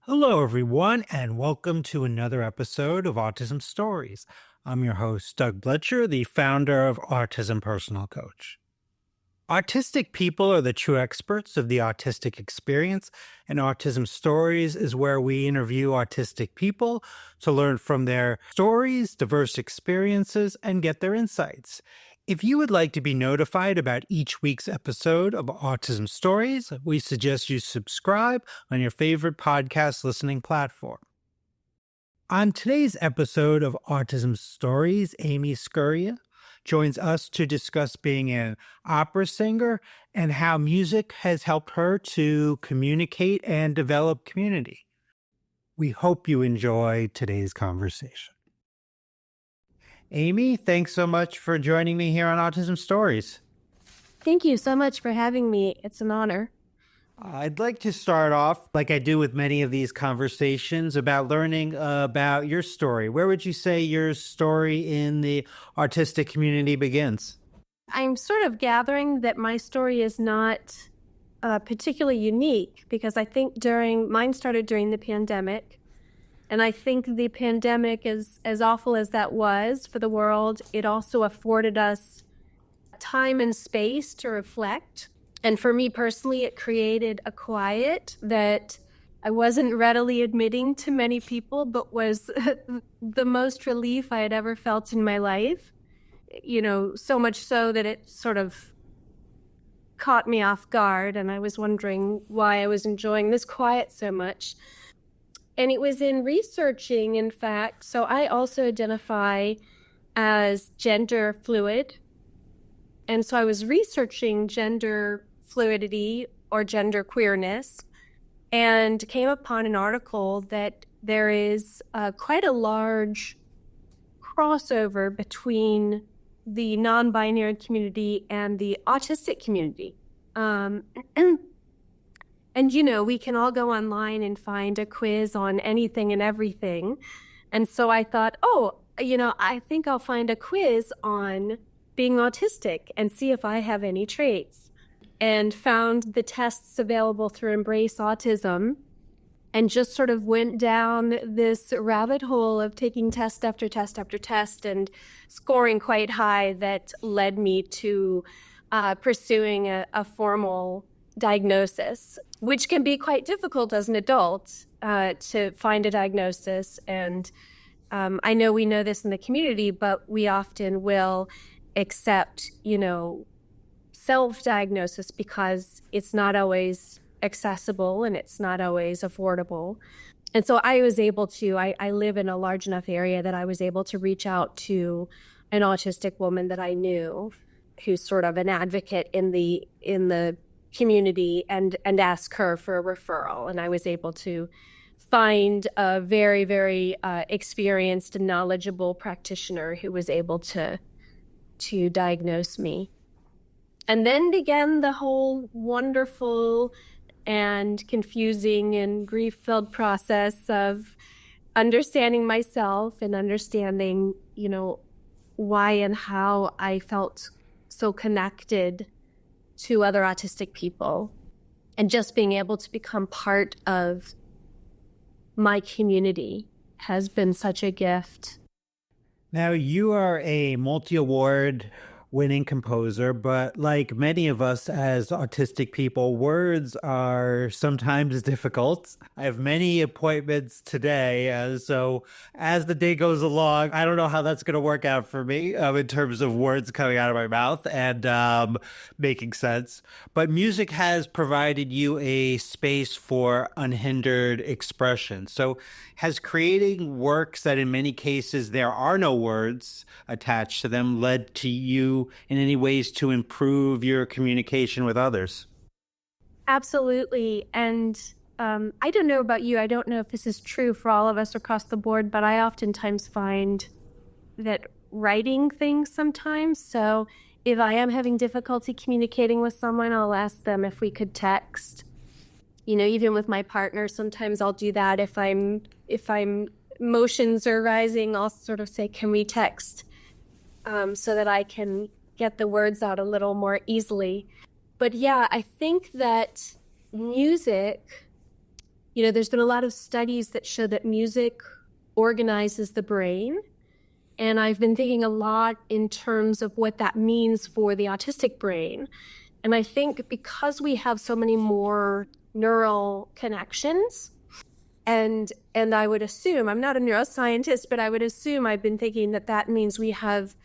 Hello, everyone, and welcome to another episode of Autism Stories. I'm your host, Doug Bletcher, the founder of Autism Personal Coach. Autistic people are the true experts of the autistic experience, and Autism Stories is where we interview autistic people to learn from their stories, diverse experiences, and get their insights. If you would like to be notified about each week's episode of Autism Stories, we suggest you subscribe on your favorite podcast listening platform. On today's episode of Autism Stories, Amy Scurria joins us to discuss being an opera singer and how music has helped her to communicate and develop community. We hope you enjoy today's conversation. Amy, thanks so much for joining me here on Autism Stories. Thank you so much for having me. It's an honor. I'd like to start off, like I do with many of these conversations, about learning about your story. Where would you say your story in the autistic community begins? I'm sort of gathering that my story is not particularly unique because I think mine started during the pandemic. And I think the pandemic, as awful as that was for the world, it also afforded us time and space to reflect. And for me personally, it created a quiet that I wasn't readily admitting to many people, but was the most relief I had ever felt in my life. You know, so much so that it sort of caught me off guard, and I was wondering why I was enjoying this quiet so much. And it was in researching, in fact, so I also identify as gender fluid. And so I was researching gender fluidity or gender queerness and came upon an article that there is quite a large crossover between the non-binary community and the autistic community. And you know, we can all go online and find a quiz on anything and everything. And so I thought, I think I'll find a quiz on being autistic and see if I have any traits, and found the tests available through Embrace Autism and just sort of went down this rabbit hole of taking test after test after test and scoring quite high that led me to pursuing a formal diagnosis, which can be quite difficult as an adult to find a diagnosis. And I know we know this in the community, but we often will accept, self-diagnosis because it's not always accessible and it's not always affordable. And so I was able to, I live in a large enough area that I was able to reach out to an autistic woman that I knew who's sort of an advocate in the community and ask her for a referral. And I was able to find a very, very experienced and knowledgeable practitioner who was able to diagnose me. And then began the whole wonderful and confusing and grief-filled process of understanding myself and understanding, why and how I felt so connected to other autistic people, and just being able to become part of my community has been such a gift. Now, you are a multi-award winning composer, but like many of us as autistic people, words are sometimes difficult. I have many appointments today, so as the day goes along, I don't know how that's going to work out for me in terms of words coming out of my mouth and making sense. But music has provided you a space for unhindered expression. So has creating works that in many cases there are no words attached to them led to you in any ways to improve your communication with others? Absolutely. And I don't know about you. I don't know if this is true for all of us across the board, but I oftentimes find that writing things sometimes. So if I am having difficulty communicating with someone, I'll ask them if we could text. Even with my partner, sometimes I'll do that. If I'm emotions are rising, I'll sort of say, can we text? So that I can get the words out a little more easily. But yeah, I think that music, There's been a lot of studies that show that music organizes the brain. And I've been thinking a lot in terms of what that means for the autistic brain. And I think because we have so many more neural connections, and I would assume, I'm not a neuroscientist, but I would assume I've been thinking that means we have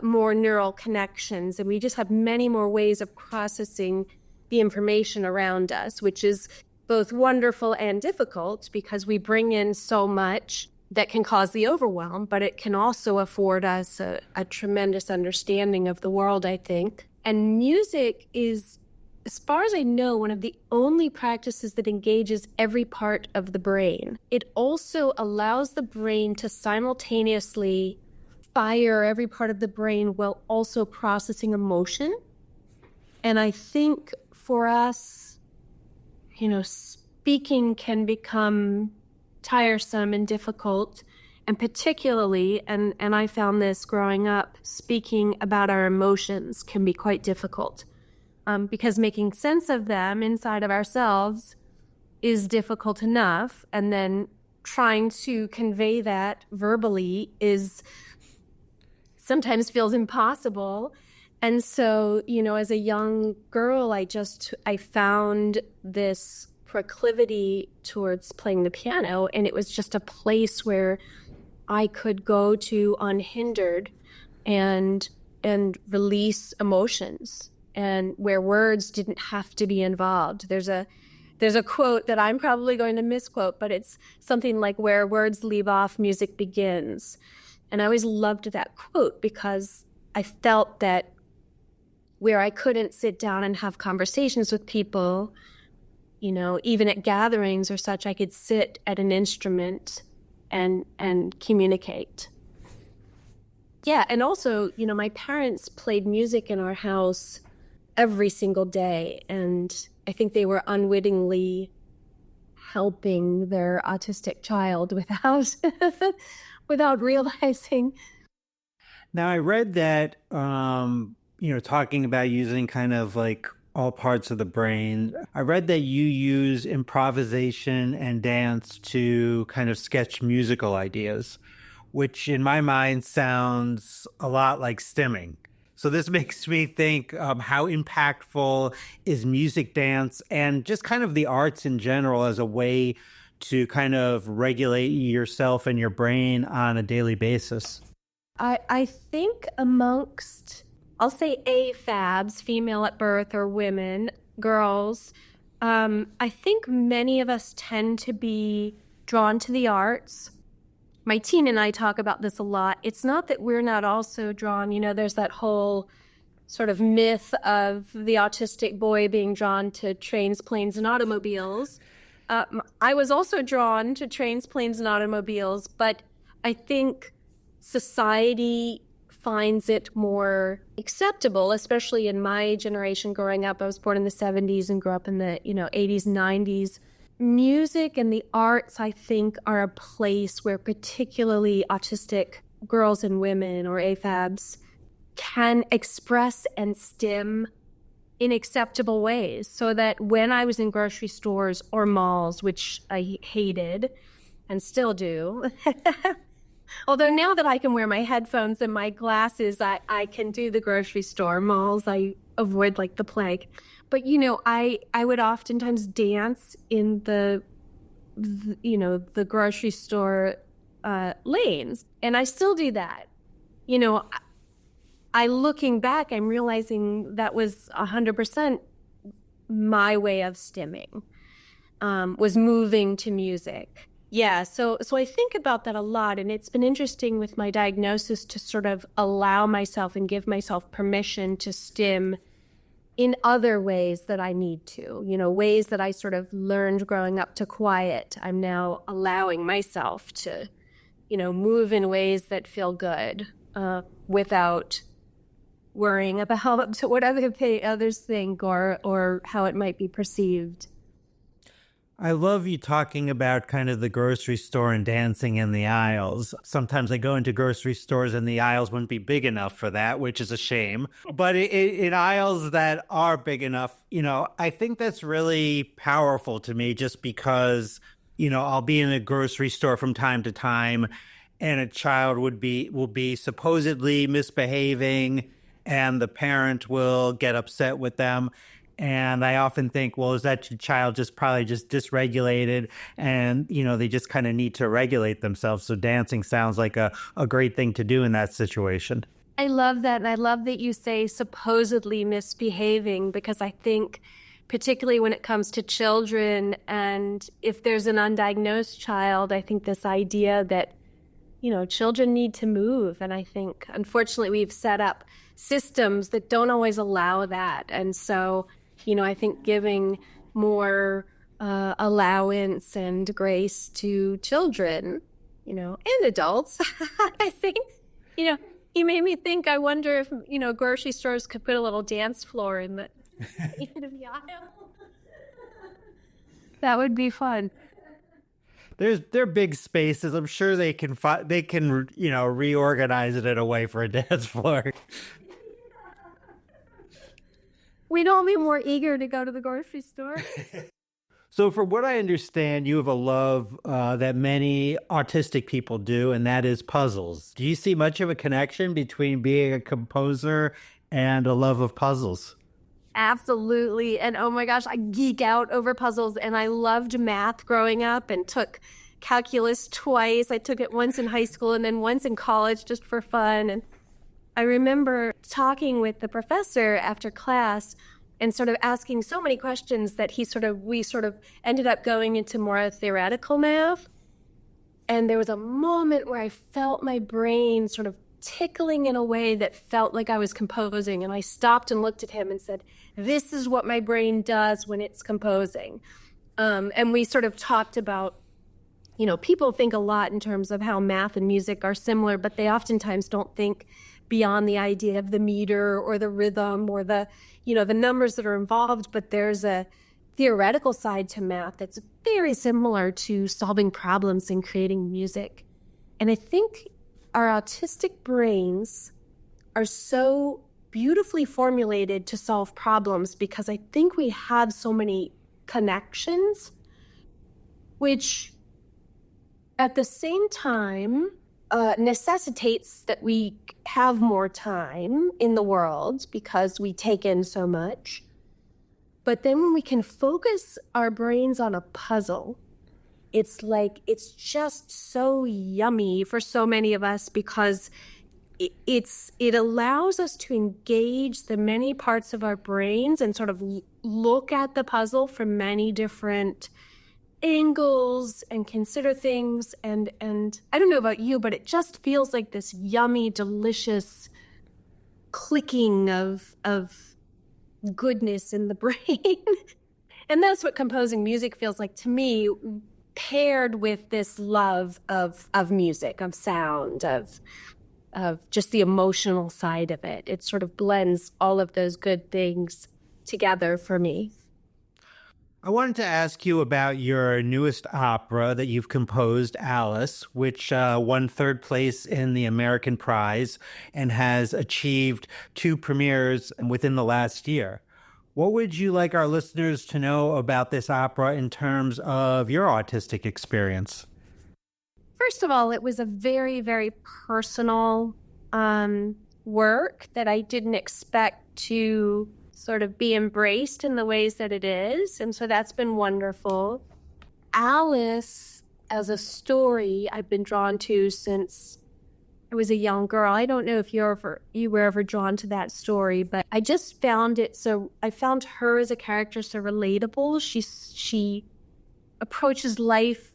more neural connections, and we just have many more ways of processing the information around us, which is both wonderful and difficult because we bring in so much that can cause the overwhelm, but it can also afford us a tremendous understanding of the world, I think. And music is, as far as I know, one of the only practices that engages every part of the brain. It also allows the brain to simultaneously fire every part of the brain while also processing emotion. And I think for us, speaking can become tiresome and difficult, and particularly, and I found this growing up, speaking about our emotions can be quite difficult because making sense of them inside of ourselves is difficult enough, and then trying to convey that verbally sometimes feels impossible. And so, as a young girl, I found this proclivity towards playing the piano, and it was just a place where I could go to unhindered and release emotions, and where words didn't have to be involved. There's a quote that I'm probably going to misquote, but it's something like, "Where words leave off, music begins." And I always loved that quote because I felt that where I couldn't sit down and have conversations with people, even at gatherings or such, I could sit at an instrument and communicate. Yeah, and also, my parents played music in our house every single day, and I think they were unwittingly helping their autistic child without realizing. Now, I read that, talking about using kind of like all parts of the brain, I read that you use improvisation and dance to kind of sketch musical ideas, which in my mind sounds a lot like stimming. So this makes me think, how impactful is music, dance, and just kind of the arts in general as a way to kind of regulate yourself and your brain on a daily basis? I think amongst, I'll say AFABs, female at birth or women, girls, I think many of us tend to be drawn to the arts. My teen and I talk about this a lot. It's not that we're not also drawn, there's that whole sort of myth of the autistic boy being drawn to trains, planes, and automobiles. I was also drawn to trains, planes, and automobiles, but I think society finds it more acceptable, especially in my generation growing up. I was born in the 70s and grew up in the 80s and 90s. Music and the arts, I think, are a place where particularly autistic girls and women or AFABs can express and stim in acceptable ways, so that when I was in grocery stores or malls, which I hated and still do, although now that I can wear my headphones and my glasses, I can do the grocery store. Malls, I avoid like the plague. But, I would oftentimes dance in the grocery store lanes. And I still do that. Looking back, I'm realizing that was 100% my way of stimming, was moving to music. Yeah, so I think about that a lot, and it's been interesting with my diagnosis to sort of allow myself and give myself permission to stim in other ways that I need to, ways that I sort of learned growing up to quiet. I'm now allowing myself to, move in ways that feel good without worrying about what others think or how it might be perceived. I love you talking about kind of the grocery store and dancing in the aisles. Sometimes I go into grocery stores and the aisles wouldn't be big enough for that, which is a shame. But in aisles that are big enough, I think that's really powerful to me just because, I'll be in a grocery store from time to time and a child will be supposedly misbehaving and the parent will get upset with them. And I often think, well, is that child just probably just dysregulated and, they just kind of need to regulate themselves. So dancing sounds like a great thing to do in that situation. I love that. And I love that you say supposedly misbehaving, because I think, particularly when it comes to children, and if there's an undiagnosed child, I think this idea that, children need to move. And I think, unfortunately, we've set up systems that don't always allow that. And so, I think giving more allowance and grace to children, and adults, I think, you made me think, I wonder if, grocery stores could put a little dance floor in the end of the aisle. That would be fun. They're big spaces. I'm sure they can reorganize it in a way for a dance floor. We'd all be more eager to go to the grocery store. So, from what I understand, you have a love that many autistic people do, and that is puzzles. Do you see much of a connection between being a composer and a love of puzzles? Absolutely. And oh my gosh, I geek out over puzzles, and I loved math growing up and took calculus twice. I took it once in high school and then once in college just for fun. And I remember talking with the professor after class and sort of asking so many questions that we sort of ended up going into more theoretical math. And there was a moment where I felt my brain sort of tickling in a way that felt like I was composing. And I stopped and looked at him and said, this is what my brain does when it's composing. And we sort of talked about, people think a lot in terms of how math and music are similar, but they oftentimes don't think beyond the idea of the meter or the rhythm or the numbers that are involved. But there's a theoretical side to math that's very similar to solving problems and creating music. And I think our autistic brains are so beautifully formulated to solve problems because I think we have so many connections, which at the same time necessitates that we have more time in the world because we take in so much. But then when we can focus our brains on a puzzle, it's just so yummy for so many of us because it allows us to engage the many parts of our brains and sort of look at the puzzle from many different angles and consider things. And I don't know about you, but it just feels like this yummy, delicious clicking of goodness in the brain. And that's what composing music feels like to me, paired with this love of music, of sound, of just the emotional side of it. It sort of blends all of those good things together for me. I wanted to ask you about your newest opera that you've composed, Alice, which won third place in the American Prize and has achieved 2 premieres within the last year. What would you like our listeners to know about this opera in terms of your autistic experience? First of all, it was a very, very personal work that I didn't expect to sort of be embraced in the ways that it is. And so that's been wonderful. Alice, as a story, I've been drawn to since I was a young girl. I don't know if you were ever drawn to that story, but I just found I found her as a character so relatable. She approaches life,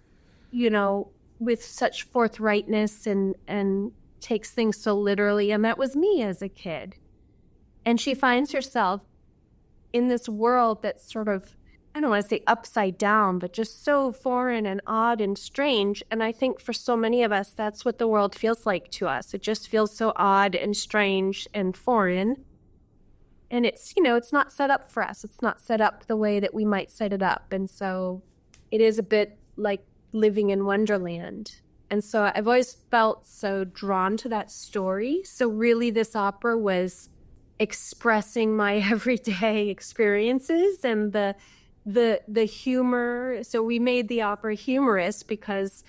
with such forthrightness and takes things so literally. And that was me as a kid. And she finds herself in this world that's sort of, I don't want to say upside down, but just so foreign and odd and strange. And I think for so many of us, that's what the world feels like to us. It just feels so odd and strange and foreign. And it's not set up for us. It's not set up the way that we might set it up. And so it is a bit like living in Wonderland. And so I've always felt so drawn to that story. So really this opera was expressing my everyday experiences and the humor. So we made the opera humorous because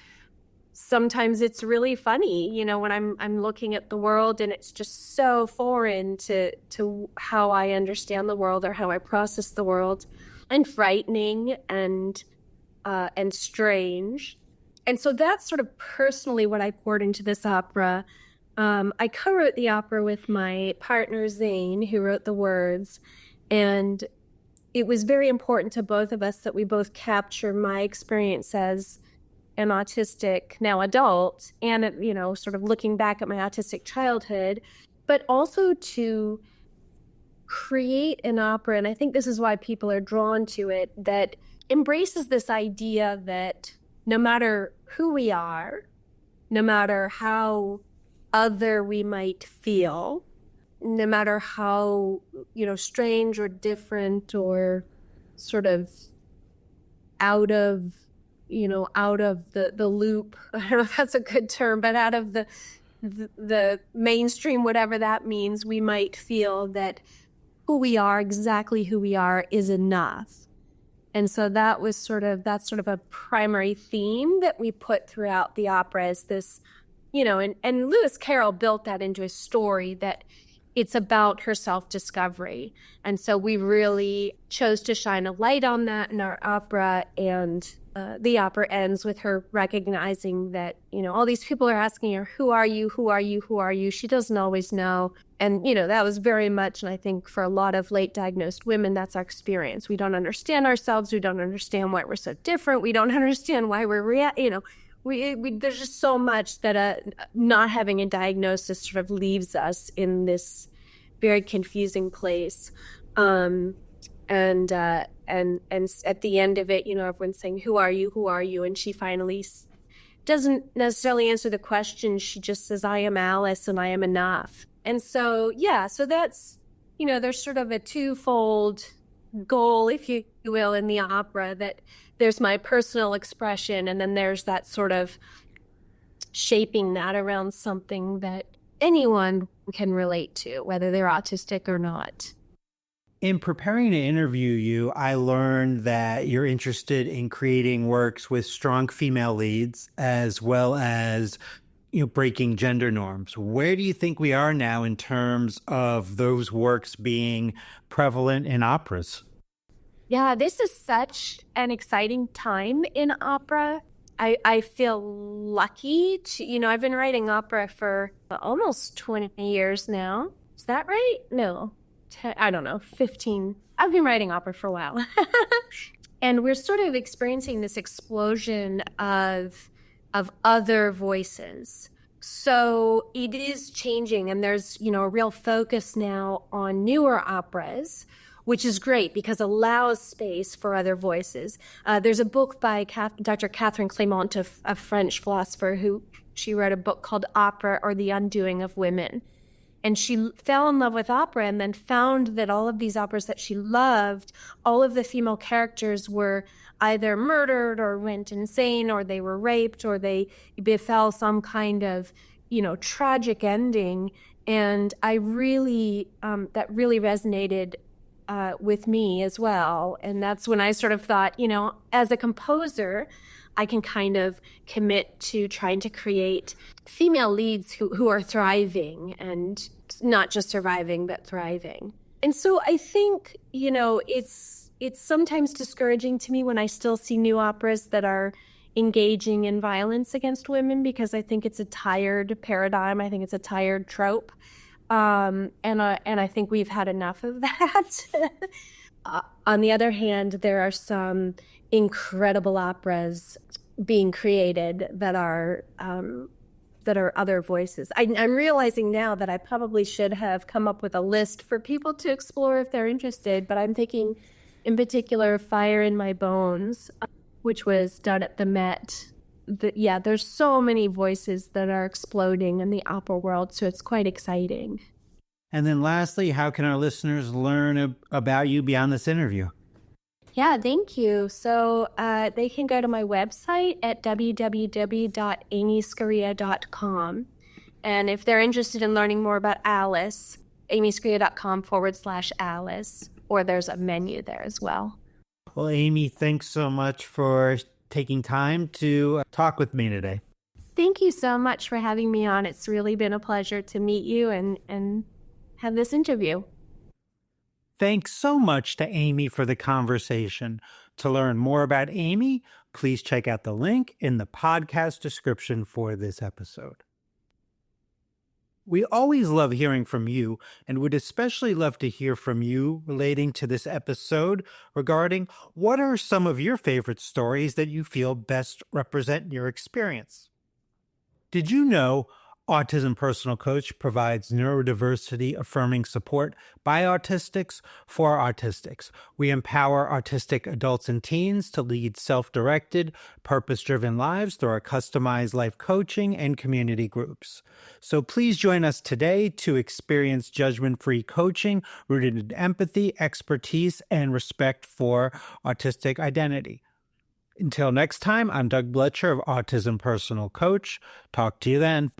sometimes it's really funny, when I'm looking at the world and it's just so foreign to how I understand the world or how I process the world, and frightening and strange. And so that's sort of personally what I poured into this opera. I co-wrote the opera with my partner Zane, who wrote the words, and it was very important to both of us that we both capture my experience as an autistic now adult, and sort of looking back at my autistic childhood, but also to create an opera. And I think this is why people are drawn to it, that embraces this idea that no matter who we are, no matter how other we might feel, no matter how strange or different or sort of out of the loop, I don't know if that's a good term, but out of the mainstream, whatever that means, we might feel that who we are, exactly who we are, is enough. And so that's sort of a primary theme that we put throughout the opera, is this, and Lewis Carroll built that into a story that it's about her self-discovery. And so we really chose to shine a light on that in our opera. And the opera ends with her recognizing that, all these people are asking her, who are you? Who are you? Who are you? She doesn't always know. And, that was very much, and I think for a lot of late diagnosed women, that's our experience. We don't understand ourselves. We don't understand why we're so different. We don't understand why we're there's just so much that not having a diagnosis sort of leaves us in this very confusing place. And at the end of it, everyone's saying, who are you? Who are you? And she finally doesn't necessarily answer the question. She just says, I am Alice and I am enough. And so, so that's, there's sort of a twofold goal, if you will, in the opera, that there's my personal expression, and then there's that sort of shaping that around something that anyone can relate to, whether they're autistic or not. In preparing to interview you, I learned that you're interested in creating works with strong female leads, as well as breaking gender norms. Where do you think we are now in terms of those works being prevalent in operas? Yeah, this is such an exciting time in opera. I feel lucky to, I've been writing opera for almost 20 years now. Is that right? No, I don't know, 15. I've been writing opera for a while. And we're sort of experiencing this explosion of other voices. So it is changing, and there's, a real focus now on newer operas, which is great because it allows space for other voices. There's a book by Dr. Catherine Clément, a French philosopher, she wrote a book called Opera, or the Undoing of Women. And she fell in love with opera and then found that all of these operas that she loved, all of the female characters were either murdered or went insane, or they were raped, or they befell some kind of, tragic ending. And I really, that really resonated with me as well. And that's when I sort of thought, as a composer, I can kind of commit to trying to create female leads who are thriving, and not just surviving, but thriving. And so I think, it's sometimes discouraging to me when I still see new operas that are engaging in violence against women, because I think it's a tired paradigm. I think it's a tired trope. And I think we've had enough of that. On the other hand, there are some incredible operas being created that are other voices. I'm realizing now that I probably should have come up with a list for people to explore if they're interested, but I'm thinking in particular Fire in My Bones, which was done at the Met. There's so many voices that are exploding in the opera world, so it's quite exciting. And then lastly, how can our listeners learn about you beyond this interview? Yeah, thank you. So they can go to my website at www.amyscurria.com. And if they're interested in learning more about Alice, amyscurria.com/Alice, or there's a menu there as well. Well, Amy, thanks so much for taking time to talk with me today. Thank you so much for having me on. It's really been a pleasure to meet you and have this interview. Thanks so much to Amy for the conversation. To learn more about Amy, please check out the link in the podcast description for this episode. We always love hearing from you and would especially love to hear from you relating to this episode regarding what are some of your favorite stories that you feel best represent your experience. Did you know Autism Personal Coach provides neurodiversity affirming support by autistics for autistics? We empower autistic adults and teens to lead self-directed, purpose-driven lives through our customized life coaching and community groups. So please join us today to experience judgment-free coaching rooted in empathy, expertise, and respect for autistic identity. Until next time, I'm Doug Bletcher of Autism Personal Coach. Talk to you then.